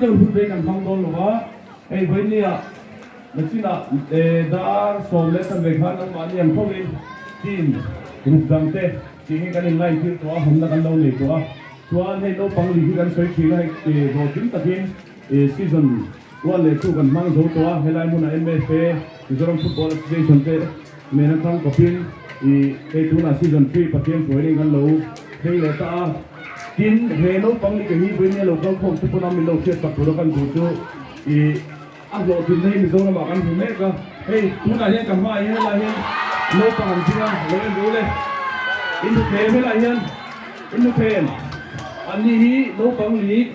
Hút đây cần phong đôn là ấy với nia là chỉ là đã sổ lên thành về khán ông bạn em không in tin group rằng thế chỉ cái cái này thì có không là cái đâu này có chuan hay đâu bằng lý cái sợi chỉ này rồi chính là thiên season qua lệ thu gần mang dấu toa hay là muốn là MFA Mizoram Football Association thế mình đang có pin cái thu là season 3 PATHIAN rồi đi gần lâu đây là ta tin hệ nó bằng cái gì với nhau local không chụp nó mình lâu chết tập rồi kan đủ anh lộ tin này Mizoram mà anh hiểu hết hey thu là hiện cầm vai hay là hiện lâu bằng chưa lấy đủ lên in thế với lại hiện in thế anh đi lâu bằng lý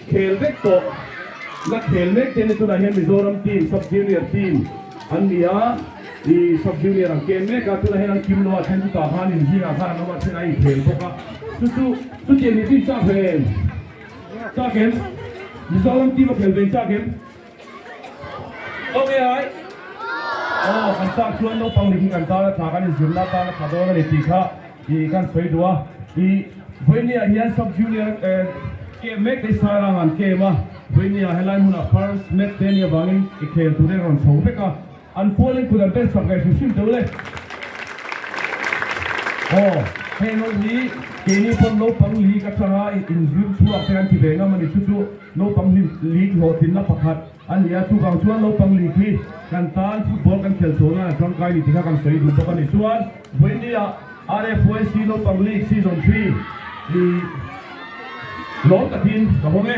khel vector là khel vector nên thu là hiện Mizoram Team sub junior team anh đi di sub junior ang keme ka tu lahi ang kim lo athen ta khan in hi nga khan no ma chen ai khel boka tu chen ni ti cha khem Mizoram Team khel ben cha khem okay ai kan sa chuan no pang ni kan ta la tha kan zim na ta la khado na ni ti kha I kan soi dua I voini a hian sub junior ke mek de Sairang an ke ma voini a helai huna first match ten ya bangin I khel tu de ron thau beka unfolding to the best of guys who seem to like hey no ni keni pon no pang li ka thanga in zoom chhuah te an ti ve nga mani chu no pang li ho tin na pakhat an ya chu gang chuan no pang li khi kan tan football kan khel chona tang kai ni ti kan soi du to kan ni chuan India RFYC no pang league season 3 di lo ka tin ka home